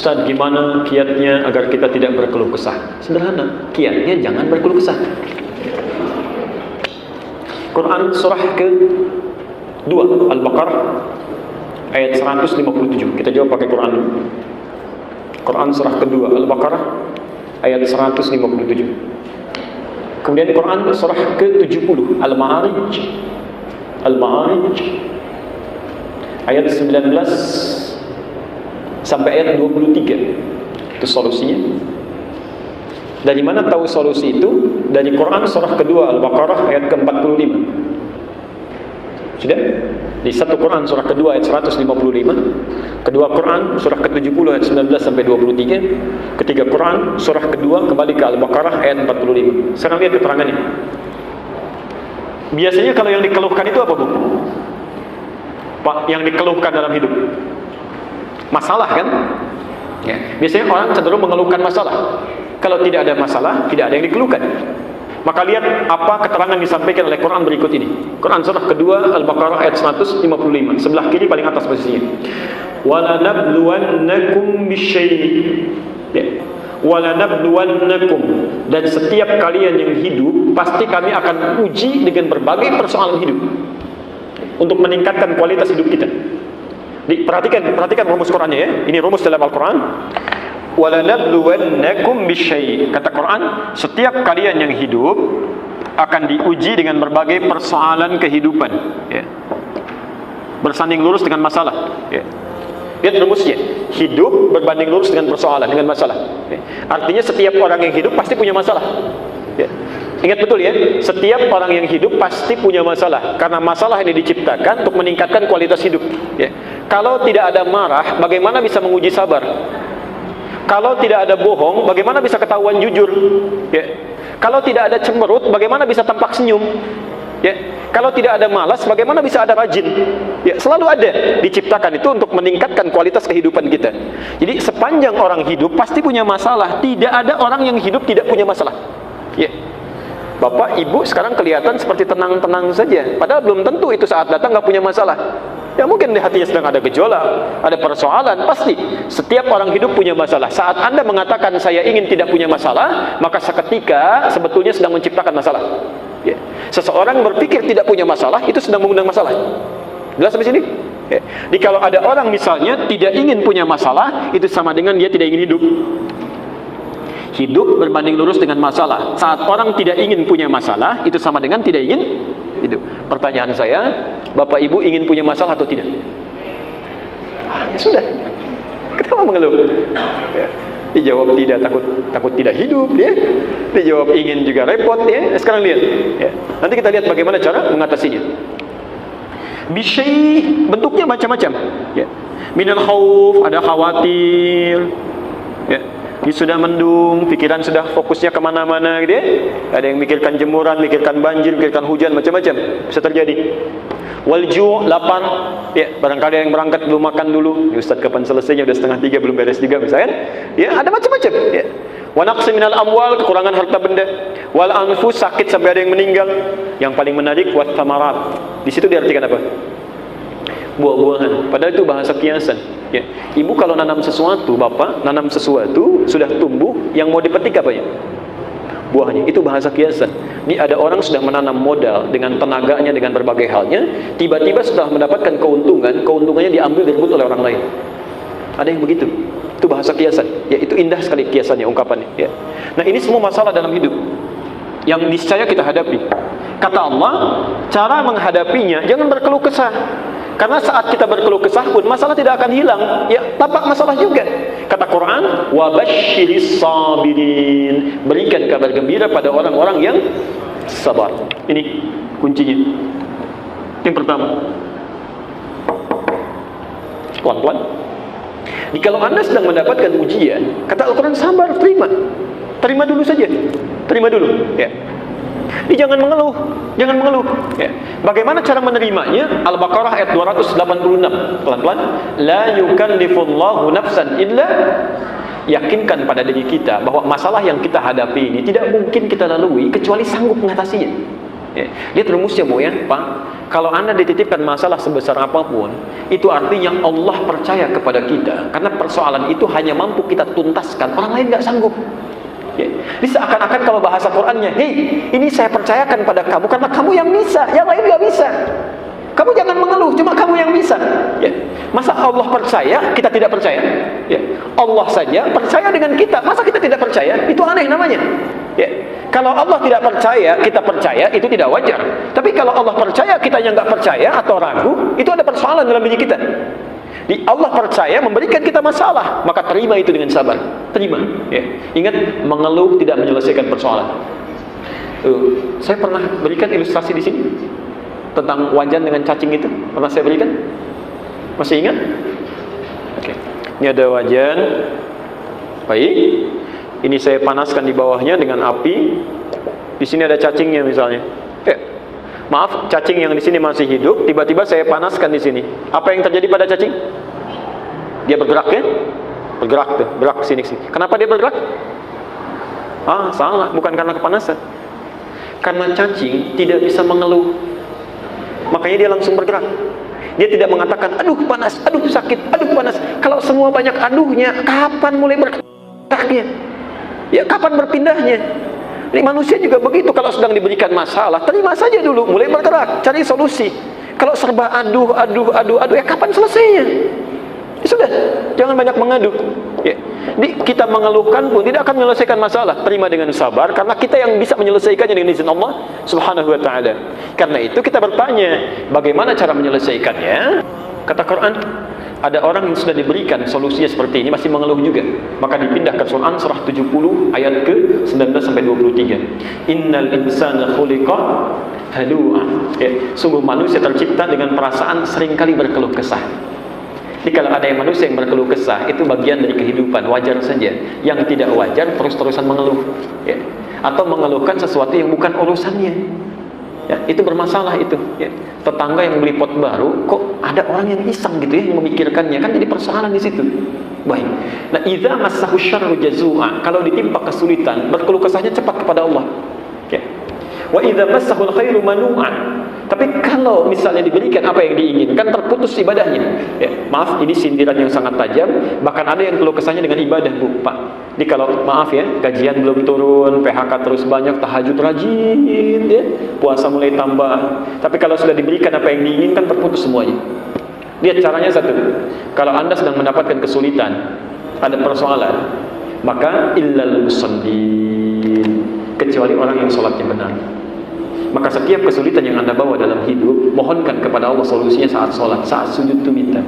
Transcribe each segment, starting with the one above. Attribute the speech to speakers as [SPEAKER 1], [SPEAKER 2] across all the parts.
[SPEAKER 1] Ustaz, gimana kiatnya agar kita tidak berkeluh kesah? Sederhana, kiatnya jangan berkeluh kesah. Quran surah ke-2 Al-Baqarah ayat 157. Kita jawab pakai Quran dulu. Quran surah ke-2 Al-Baqarah ayat 157. Kemudian Quran surah ke-70 Al-Ma'arij ayat 19 sampai ayat 23. Itu solusinya. Dari mana tahu solusi itu? Dari Quran surah kedua Al-Baqarah ayat ke-45. Sudah? Di satu Quran surah kedua ayat 155, kedua Quran surah ke-70 ayat 19 sampai 23, ketiga Quran surah kedua kembali ke Al-Baqarah ayat 45. Sekarang lihat keterangannya. Biasanya kalau yang dikeluhkan itu apa, Bu? Pak, yang dikeluhkan dalam hidup masalah kan? Ya. Biasanya orang cenderung mengeluhkan masalah. Kalau tidak ada masalah, tidak ada yang dikeluhkan. Maka lihat apa keterangan disampaikan oleh Quran berikut ini. Quran surah kedua Al-Baqarah ayat 155. Sebelah kiri paling atas posisinya. Walanabluwannakum bisyai'in. Ya. Walanabluwannakum, dan setiap kalian yang hidup pasti kami akan uji dengan berbagai persoalan hidup untuk meningkatkan kualitas hidup kita. Perhatikan rumus Qurannya ya. Ini rumus dalam Al-Quran. Walanabluwannakum bisyai'. Kata Quran, setiap kalian yang hidup akan diuji dengan berbagai persoalan kehidupan, ya. Bersanding lurus dengan masalah, ya. Lihat rumusnya. Hidup berbanding lurus dengan persoalan, dengan masalah, ya. Artinya setiap orang yang hidup pasti punya masalah, ya. Ingat betul ya, setiap orang yang hidup pasti punya masalah, karena masalah ini diciptakan untuk meningkatkan kualitas hidup, ya. Kalau tidak ada marah, bagaimana bisa menguji sabar? Kalau tidak ada bohong, bagaimana bisa ketahuan jujur? Ya. Kalau tidak ada cemberut, bagaimana bisa tampak senyum? Ya. Kalau tidak ada malas, bagaimana bisa ada rajin? Ya, selalu ada, diciptakan itu untuk meningkatkan kualitas kehidupan kita. Jadi sepanjang orang hidup pasti punya masalah. Tidak ada orang yang hidup tidak punya masalah. Ya. Bapak, Ibu sekarang kelihatan seperti tenang-tenang saja, padahal belum tentu itu saat datang nggak punya masalah. Ya mungkin di hatinya sedang ada gejolak, ada persoalan. Pasti setiap orang hidup punya masalah. Saat Anda mengatakan saya ingin tidak punya masalah, maka seketika sebetulnya sedang menciptakan masalah, ya. Seseorang berpikir tidak punya masalah, itu sedang mengundang masalah. Jelas sampai sini? Ya. Jadi kalau ada orang misalnya tidak ingin punya masalah, itu sama dengan dia tidak ingin hidup. Hidup berbanding lurus dengan masalah. Saat orang tidak ingin punya masalah, itu sama dengan tidak ingin hidup. Pertanyaan saya, Bapak Ibu ingin punya masalah atau tidak? Ya sudah. Kenapa mengeluh? Ya. Dijawab tidak, takut tidak hidup, ya. Dijawab ingin juga repot, ya. Sekarang lihat, ya. Nanti kita lihat bagaimana cara mengatasinya. Bisyai, bentuknya macam-macam, ya. Minal khauf, ada khawatir, ya. Ini sudah mendung, pikiran sudah fokusnya kemana-mana gitu ya. Ada yang mikirkan jemuran, mikirkan banjir, mikirkan hujan, macam-macam bisa terjadi. Walju', lapar, ya, barangkali ada yang berangkat belum makan dulu. Ya, Ustaz kapan selesainya, udah 2:30 belum beres juga misalnya. Ya, ada macam-macam, ya. Wa naqsi minal amwal, kekurangan harta benda. Wal anfus, sakit sampai ada yang meninggal. Yang paling menarik wat thamarat. Di situ diartikan apa? Buah-buahan. Padahal itu bahasa kiasan, ya. Ibu kalau nanam sesuatu, Bapak nanam sesuatu sudah tumbuh, yang mau dipetik apa ya? Buahnya. Itu bahasa kiasan. Ini ada orang sudah menanam modal dengan tenaganya, dengan berbagai halnya, tiba-tiba setelah mendapatkan keuntungan, keuntungannya diambil direbut oleh orang lain. Ada yang begitu. Itu bahasa kiasan. Ya, itu indah sekali kiasannya, ungkapannya, ya. Nah, ini semua masalah dalam hidup yang niscaya kita hadapi. Kata Allah, cara menghadapinya jangan berkeluh kesah. Karena saat kita berkeluh kesah pun masalah tidak akan hilang, ya, tampak masalah juga. Kata Quran, wa basyiris sabirin, berikan kabar gembira pada orang-orang yang sabar. Ini kuncinya. Yang pertama, pelan-pelan. Jadi kalau Anda sedang mendapatkan ujian, kata Al-Quran, sabar, terima dulu saja, terima dulu, ya. Jadi jangan mengeluh, ya. Bagaimana cara menerimanya? Al-Baqarah ayat 286, pelan-pelan. La yukallifullahu nafsan illa, yakinkan pada diri kita bahwa masalah yang kita hadapi ini tidak mungkin kita lalui kecuali sanggup mengatasinya. Ya. Lihat rumusnya Bu ya, Pak. Kalau Anda dititipkan masalah sebesar apapun, itu artinya Allah percaya kepada kita. Karena persoalan itu hanya mampu kita tuntaskan, orang lain nggak sanggup. Ya. Ini seakan-akan kalau bahasa Qur'annya, hei, ini saya percayakan pada kamu karena kamu yang bisa, yang lain nggak bisa. Kamu jangan mengeluh, cuma kamu yang bisa. Ya. Masa Allah percaya, kita tidak percaya? Ya. Allah saja percaya dengan kita, masa kita tidak percaya? Itu aneh namanya. Ya. Kalau Allah tidak percaya, kita percaya, itu tidak wajar. Tapi kalau Allah percaya, kita yang nggak percaya atau ragu, itu ada persoalan dalam diri kita. Allah percaya memberikan kita masalah, maka terima itu dengan sabar. Terima. Ya. Ingat, mengeluh tidak menyelesaikan persoalan. Saya pernah berikan ilustrasi di sini tentang wajan dengan cacing itu. Pernah saya berikan? Masih ingat? Oke. Ini ada wajan. Baik. Ini saya panaskan di bawahnya dengan api. Di sini ada cacingnya misalnya. Maaf, cacing yang di sini masih hidup. Tiba-tiba saya panaskan di sini. Apa yang terjadi pada cacing? Dia bergerak ya? Bergerak tuh, bergerak sini sini. Kenapa dia bergerak? Salah, bukan karena kepanasan. Karena cacing tidak bisa mengeluh. Makanya dia langsung bergerak. Dia tidak mengatakan, aduh panas, aduh sakit, aduh panas. Kalau semua banyak aduhnya, kapan mulai bergeraknya? Ya kapan berpindahnya? Ini manusia juga begitu. Kalau sedang diberikan masalah, terima saja dulu, mulai bergerak, cari solusi. Kalau serba aduh, ya kapan selesainya? Ya sudah, jangan banyak mengadu. Ya. Jadi kita mengeluhkan pun tidak akan menyelesaikan masalah. Terima dengan sabar, karena kita yang bisa menyelesaikannya dengan izin Allah Subhanahu wa Ta'ala. Karena itu kita bertanya, bagaimana cara menyelesaikannya? Kata Quran, ada orang yang sudah diberikan solusinya seperti ini masih mengeluh juga, maka dipindah ke Quran surah 70 ayat ke 19 sampai 23. Innal insana khuliqa halu'a. Ya, sungguh manusia tercipta dengan perasaan seringkali berkeluh kesah. Jadi kalau ada yang manusia yang berkeluh kesah, itu bagian dari kehidupan, wajar saja. Yang tidak wajar terus-terusan mengeluh, ya. Atau mengeluhkan sesuatu yang bukan urusannya. Ya, itu bermasalah itu. Ya. Tetangga yang beli pot baru, kok ada orang yang iseng gitu ya, yang memikirkannya, kan jadi persoalan di situ. Baik. Nah, idza massahu syarru jazua, kalau ditimpa kesulitan, berkeluh kesahnya cepat kepada Allah. Ya. Wa idza massahu khairu manu'a. Tapi kalau misalnya diberikan apa yang diinginkan, terputus ibadahnya. Ya, maaf, ini sindiran yang sangat tajam. Bahkan ada yang keluh kesahnya dengan ibadah, Bu, Pak. Jadi kalau maaf ya, gajian belum turun, PHK terus banyak, tahajud rajin, ya, puasa mulai tambah. Tapi kalau sudah diberikan apa yang diinginkan, terputus semuanya. Lihat caranya satu. Kalau Anda sedang mendapatkan kesulitan, ada persoalan, maka illal musallin, kecuali orang yang sholatnya benar. Maka setiap kesulitan yang Anda bawa dalam hidup, mohonkan kepada Allah solusinya saat sholat, saat sujud itu minta,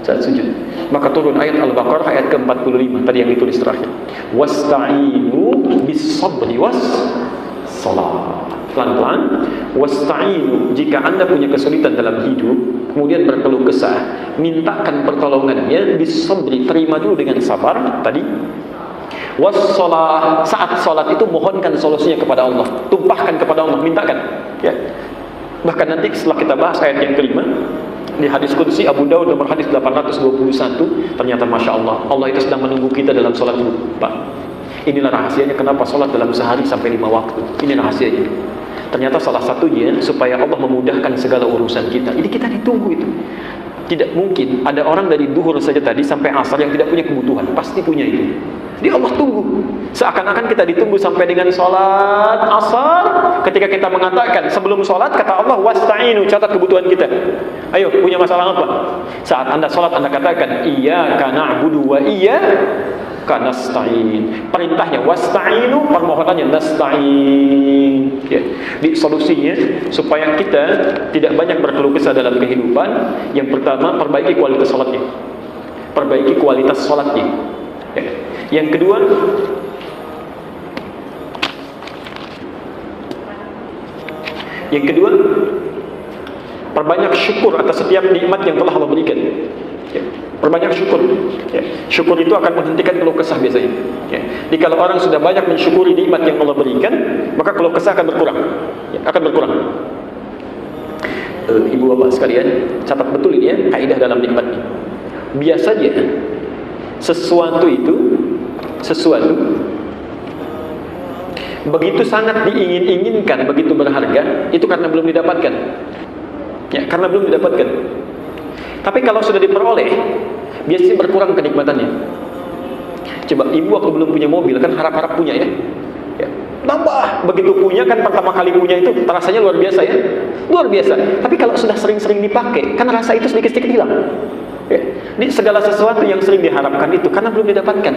[SPEAKER 1] saat sujud. Maka turun ayat Al-Baqarah ayat ke-45 tadi yang ditulis terakhir. Wasta'inu bis-sabri was-salat. Pelan-pelan. Wasta'inu, jika Anda punya kesulitan dalam hidup, kemudian berkeluh kesah, mintakan pertolongannya bis-sabri, terima dulu dengan sabar tadi. Wassalah, saat salat itu mohonkan solusinya kepada Allah, tumpahkan kepada Allah, mintakan. Ya. Bahkan nanti setelah kita bahas ayat yang kelima di hadis qudsi Abu Daud nomor hadis 821, ternyata masya Allah, Allah itu sedang menunggu kita dalam salat dulu, Pak. Inilah rahasianya kenapa salat dalam sehari sampai 5 waktu. Ini rahasianya. Ternyata salah satunya supaya Allah memudahkan segala urusan kita. Ini kita ditunggu itu. Tidak mungkin ada orang dari duhur saja tadi sampai asar yang tidak punya kebutuhan. Pasti punya itu. Jadi Allah tunggu. Seakan-akan kita ditunggu sampai dengan sholat asar. Ketika kita mengatakan sebelum sholat, kata Allah, wasta'inu, catat kebutuhan kita. Ayo, punya masalah apa? Saat Anda sholat, Anda katakan, iyyaka na'budu wa iyyaka nasta'in. Perintahnya wasta'inu, permohonannya nasta'in. Ya. Di solusinya supaya kita tidak banyak berkeluh kesah dalam kehidupan. Yang pertama, perbaiki kualitas sholatnya. Perbaiki kualitas sholatnya. Ya. Yang kedua, perbanyak syukur atas setiap nikmat yang telah Allah berikan. Ya. Perbanyak syukur. Ya. Syukur itu akan menghentikan keluh kesah biasanya. Ya. Jadi kalau orang sudah banyak mensyukuri nikmat yang Allah berikan, maka keluh kesah akan berkurang. Ya, akan berkurang. Ibu bapak sekalian, catat betul ini ya, kaidah dalam nikmat ini. Biasanya begitu sangat diingin-inginkan, begitu berharga, itu karena belum didapatkan. Ya, karena belum didapatkan. Tapi kalau sudah diperoleh, biasanya berkurang kenikmatannya. Coba ibu waktu belum punya mobil kan harap-harap punya ya. Ya. Nambah, begitu punya kan pertama kali punya itu rasanya luar biasa ya. Luar biasa. Tapi kalau sudah sering-sering dipakai, kan rasa itu sedikit-sedikit hilang. Ya. Di segala sesuatu yang sering diharapkan itu karena belum didapatkan.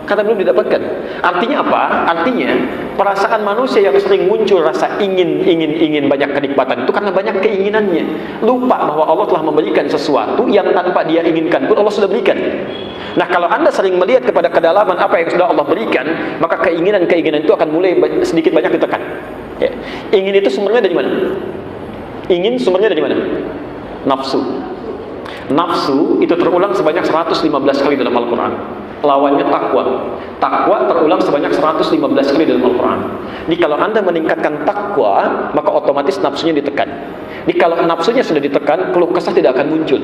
[SPEAKER 1] Karena belum didapatkan. Artinya apa? Artinya perasaan manusia yang sering muncul rasa ingin banyak kenikmatan itu karena banyak keinginannya. Lupa bahwa Allah telah memberikan sesuatu yang tanpa dia inginkan pun Allah sudah berikan. Nah, kalau Anda sering melihat kepada kedalaman apa yang sudah Allah berikan, maka keinginan-keinginan itu akan mulai sedikit banyak ditekan. Ya. Ingin itu sumbernya dari mana? Ingin sumbernya dari mana? Nafsu. Nafsu itu terulang sebanyak 115 kali dalam Al-Quran. Lawannya takwa. Takwa terulang sebanyak 115 kali dalam Al-Quran. Jadi kalau Anda meningkatkan takwa, maka otomatis nafsunya ditekan. Jadi kalau nafsunya sudah ditekan, keluh kesah tidak akan muncul.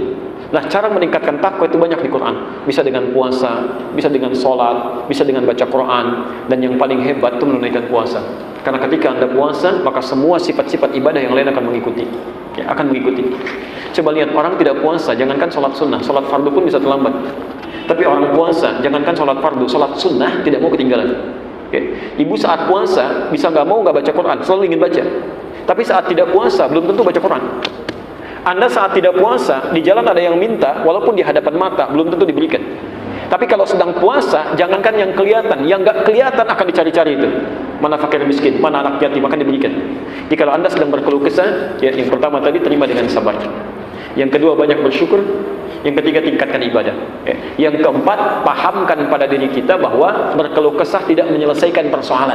[SPEAKER 1] Nah, cara meningkatkan takwa itu banyak di Quran. Bisa dengan puasa, bisa dengan sholat, bisa dengan baca Quran, dan yang paling hebat itu menunaikan puasa. Karena ketika Anda puasa, maka semua sifat-sifat ibadah yang lain akan mengikuti. Ya, akan mengikuti. Coba lihat, orang tidak puasa, jangankan sholat sunnah, sholat fardu pun bisa terlambat. Tapi orang puasa, jangankan sholat fardu, sholat sunnah tidak mau ketinggalan. Ya. Ibu saat puasa, bisa nggak mau nggak baca Quran, selalu ingin baca. Tapi saat tidak puasa, belum tentu baca Quran. Anda saat tidak puasa, di jalan ada yang minta, walaupun di hadapan mata, belum tentu diberikan. Tapi kalau sedang puasa, jangankan yang kelihatan, yang nggak kelihatan akan dicari-cari itu. Mana fakir miskin, mana anak yatim, akan diberikan. Jadi kalau Anda sedang berkeluh kesah, ya, yang pertama tadi terima dengan sabar. Yang kedua banyak bersyukur. Yang ketiga tingkatkan ibadah. Ya. Yang keempat pahamkan pada diri kita bahwa berkeluh kesah tidak menyelesaikan persoalan.